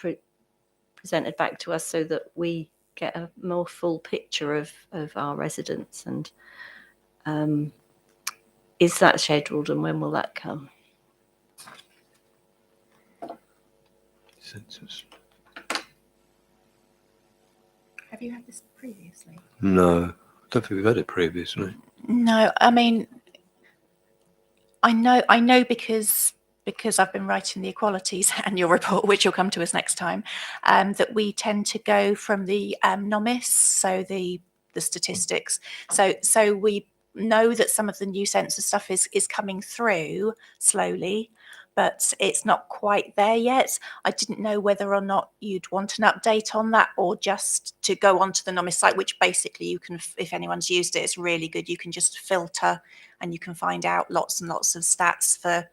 presented back to us so that we get a more full picture of our residents, and is that scheduled and when will that come?
Census.
Have you had this previously?
No, I don't think we've had it previously.
No, I mean, I know because I've been writing the equalities annual report, which will come to us next time, that we tend to go from the NOMIS, so the statistics. So we know that some of the new census stuff is coming through slowly, but it's not quite there yet. I didn't know whether or not you'd want an update on that or just to go onto the NOMIS site, which basically you can, if anyone's used it, it's really good. You can just filter and you can find out lots and lots of stats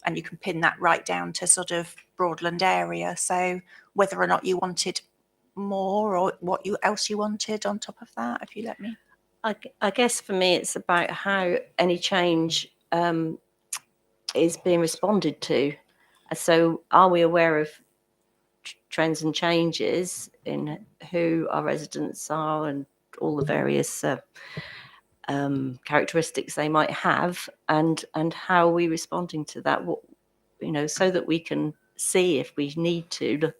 and you can pin that right down to sort of Broadland area. So whether or not you wanted more or what else you wanted on top of that, if you let me.
I guess for me, it's about how any change is being responded to. So are we aware of trends and changes in who our residents are and all the various characteristics they might have, and how are we responding to that? What, so that we can see if we need to look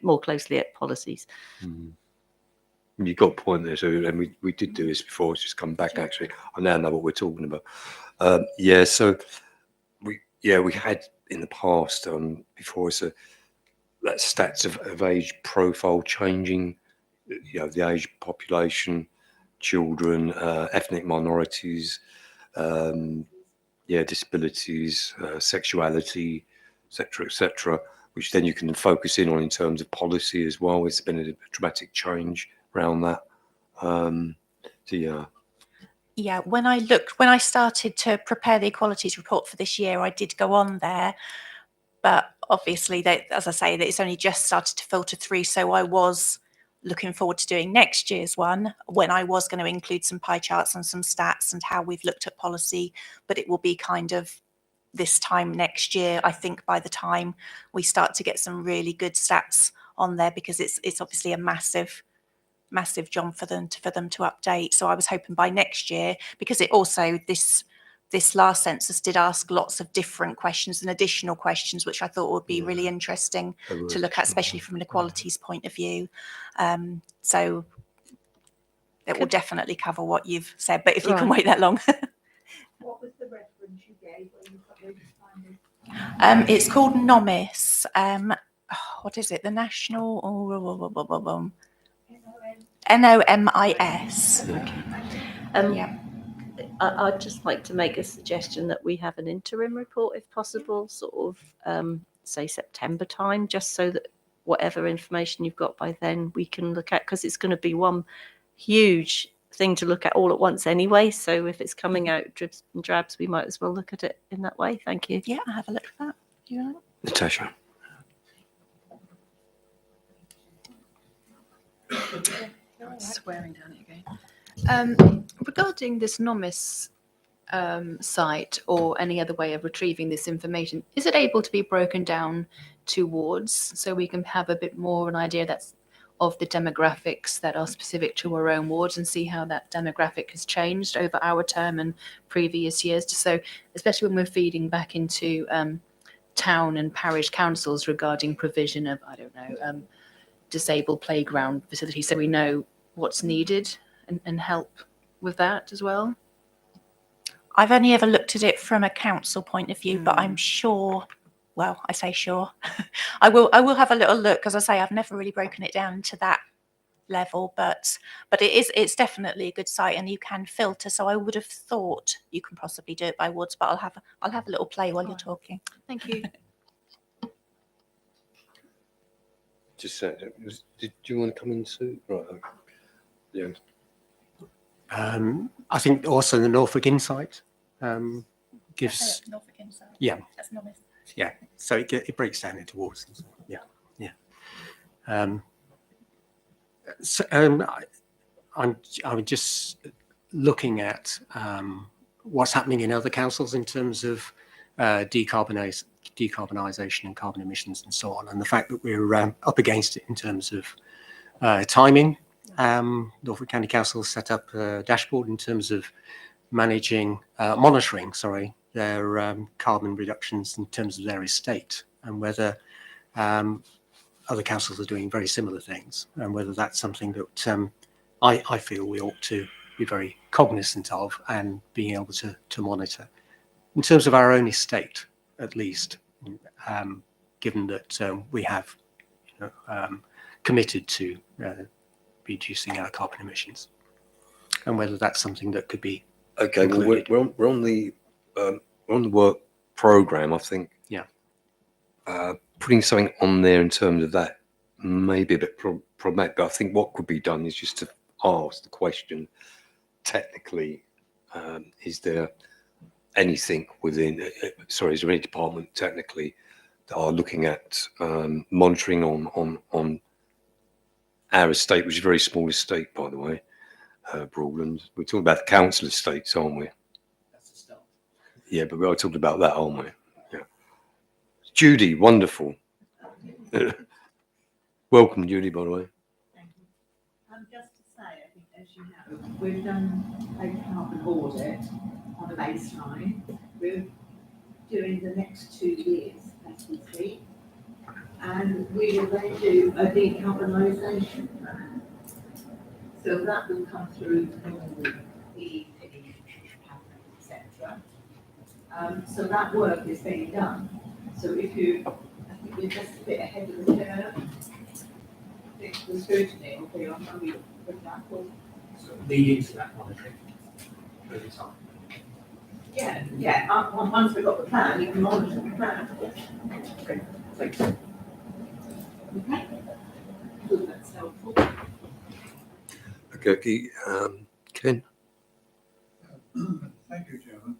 more closely at policies.
You've got a point there, Sue, and we did do this before. It's just come back, actually. I now know what we're talking about. Yeah, so we had in the past before so that stats of age profile changing, the age population, children, ethnic minorities, disabilities, sexuality, etc., which then you can focus in on in terms of policy as well. It's been a dramatic change around that.
Yeah, when I started to prepare the equalities report for this year, I did go on there, but obviously, as I say, that it's only just started to filter through. So I was looking forward to doing next year's one, when I was going to include some pie charts and some stats and how we've looked at policy, but it will be kind of this time next year, I think, by the time we start to get some really good stats on there, because it's obviously a massive job for them to update. So I was hoping by next year, because it also this last census did ask lots of different questions and additional questions, which I thought would be really interesting to look at, especially from an equalities point of view. So it will definitely cover what you've said, but if you can wait that long.
What was the reference you gave when you put those findings?
It's called NOMIS. What is it? The National NOMIS. Yeah.
I'd just like to make a suggestion that we have an interim report, if possible, sort of, say, September time, just so that whatever information you've got by then we can look at, because it's going to be one huge thing to look at all at once anyway. So if it's coming out dribs and drabs, we might as well look at it in that way. Thank you.
Yeah, I'll have a look at that. Yeah.
Natasha.
Swearing down it again. Regarding this NOMIS site or any other way of retrieving this information, is it able to be broken down to wards so we can have a bit more an idea of the demographics that are specific to our own wards, and see how that demographic has changed over our term and previous years? So especially when we're feeding back into town and parish councils regarding provision of, I don't know, disabled playground facilities, so we know what's needed and help with that as well.
I've only ever looked at it from a council point of view, but I'm sure, well, I say sure, I will have a little look, because I say I've never really broken it down to that level, but it's definitely a good site, and you can filter. So I would have thought you can possibly do it by wards, but I'll have a little play while you're talking.
Thank you.
Just did you want to come in, Sue? Right. Okay. Yeah.
I think also the Norfolk Insight gives.
Norfolk Insight.
Yeah.
That's NOMIS.
Yeah. So it breaks down into wards. Yeah. Yeah. I'm just looking at what's happening in other councils in terms of decarbonisation and carbon emissions and so on, and the fact that we're up against it in terms of timing. Norfolk County Council set up a dashboard in terms of monitoring their carbon reductions in terms of their estate, and whether other councils are doing very similar things, and whether that's something that I feel we ought to be very cognizant of and being able to monitor in terms of our own estate, at least, given that we have committed to reducing our carbon emissions, and whether that's something that could be
Okay.
included.
Well, we're on the work program, I think.
Yeah.
Putting something on there in terms of that may be a bit problematic, but I think what could be done is just to ask the question technically, is there anything within, is there any department technically that are looking at monitoring on our estate, which is a very small estate, by the way, Broadland. We're talking about the council estates, aren't we?
That's a start.
Yeah, but we are talking about that, aren't we? Yeah. Judy, wonderful. Welcome, Judy, by the way.
Thank you. Just to say, I think, as you know, we've done a carbon audit on a baseline. We're doing the next 2 years, as we speak, and we will then do a decarbonisation plan. So that will come through the normal etc. So that work is being done. So I think we're just a bit ahead of the curve. I think the scrutiny will be on when we put that forward.
So leading to that monitoring over time.
Yeah, once we've got the plan, you can monitor the plan.
Okay, thanks.
Okay. Good, that's helpful.
Okay, Ken?
Thank you, Chairman.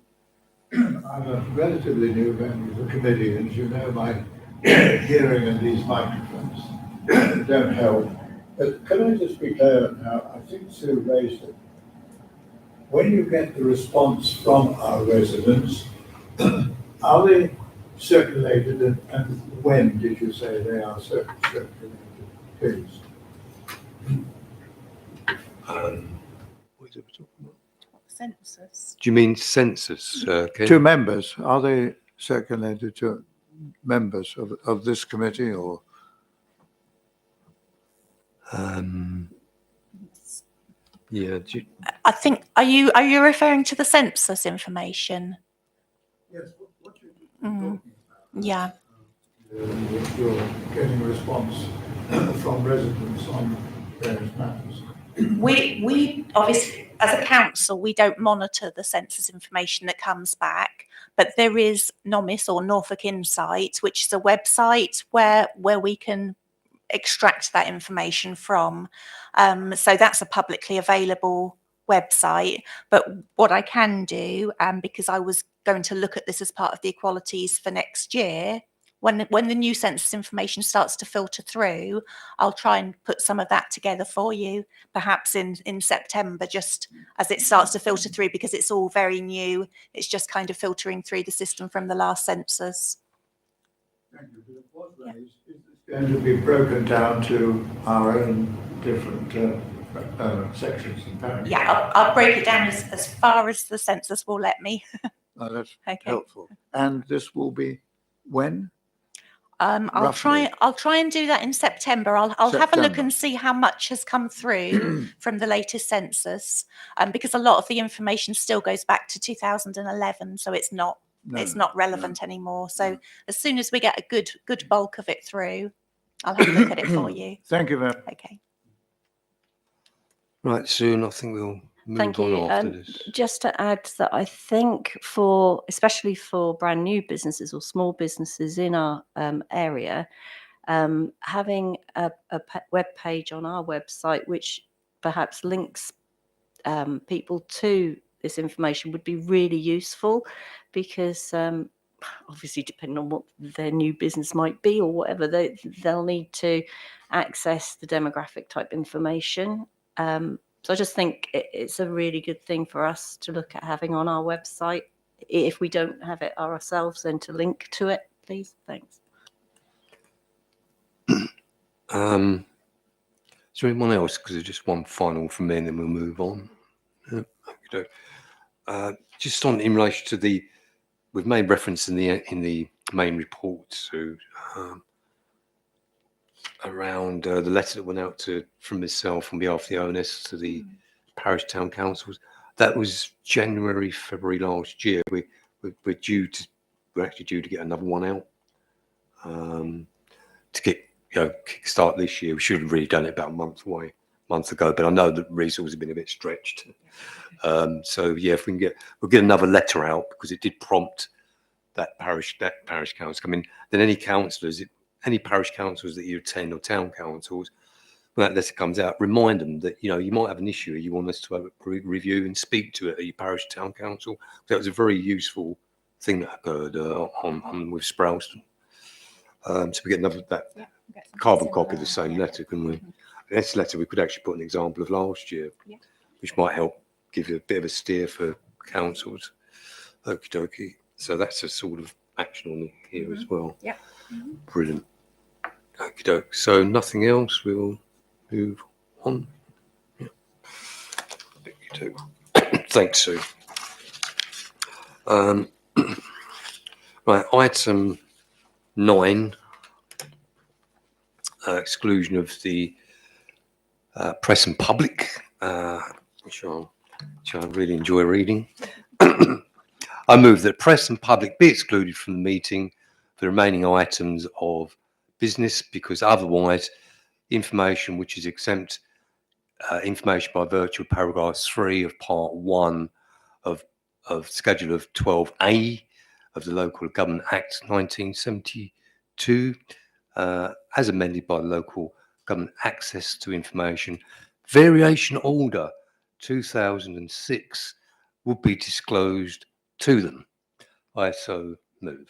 I'm a relatively new member of the committee, and as you know, my hearing and these microphones don't help. But can I just be clear now? I think Sue raised it. When you get the response from our residents, are they circulated, and when did you say they are circulated, please?
What is it we're talking about?
Census.
Do you mean census, Ken?
To members, are they circulated to members of this committee, or?
Yeah,
I think, are you referring to the census information?
Yes, what you're
Mm,
talking about.
yeah.
You're getting a response from residents on various matters.
We obviously, as a council, we don't monitor the census information that comes back, but there is NOMIS or Norfolk Insight, which is a website where we can extract that information from. So that's a publicly available website. But what I can do, because I was going to look at this as part of the equalities for next year, when the new census information starts to filter through, I'll try and put some of that together for you, perhaps in September, just as it starts to filter through, because it's all very new. It's just kind of filtering through the system from the last census.
Thank you. It was raised. Is this going to be broken down to our own different sections and paragraphs?
Yeah, I'll break it down as far as the census will let me.
Oh, that's
Okay.
helpful. And this will be when?
I'll try and do that in September. I'll have a look
September.
and see how much has come through from the latest census, because a lot of the information still goes back to 2011, so it's not relevant anymore. So as soon as we get a good bulk of it through, I'll have a look at it for you.
Thank you very much.
Okay.
right, soon I think we'll move
Thank
on
you.
after this.
Just to add that I think especially for brand new businesses or small businesses in our area, having a web page on our website which perhaps links people to this information would be really useful, because obviously depending on what their new business might be or whatever, they'll need to access the demographic type information. So I just think it's a really good thing for us to look at having on our website. If we don't have it ourselves, then to link to it, please. Thanks.
Is there anyone else? Because there's just one final from me, and then we'll move on. Just in relation to we've made reference in the main report to around the letter that went out from myself on behalf of the ONS to the parish town councils. That was January, February last year. We're actually due to get another one out to get kickstart this year. We should have really done it about a month ago, but I know that resources have been a bit stretched. So yeah, if we'll get another letter out, because it did prompt that parish council. I mean, then any parish councils that you attend or town councils, when that letter comes out, remind them that you might have an issue you want us to have a review and speak to it at your parish town council. That was a very useful thing that occurred on with Sprowston. So we get that carbon copy of the same letter, can we? This letter we could actually put an example of last year, which might help give you a bit of a steer for councils. Okie dokie. So that's a sort of action on here as well.
Yeah.
Brilliant. Okie doke. So nothing else. We'll move on. Yeah. Okie doke. Thanks, Sue. Right, item 9. Exclusion of the press and public, which I really enjoy reading. I move that press and public be excluded from the meeting for the remaining items of business, because otherwise information which is exempt, information by virtue of paragraph 3 of part 1 of schedule of 12A of the Local Government Act 1972, as amended by the Local Government Access to Information Variation Order 2006, would be disclosed to them. I so move.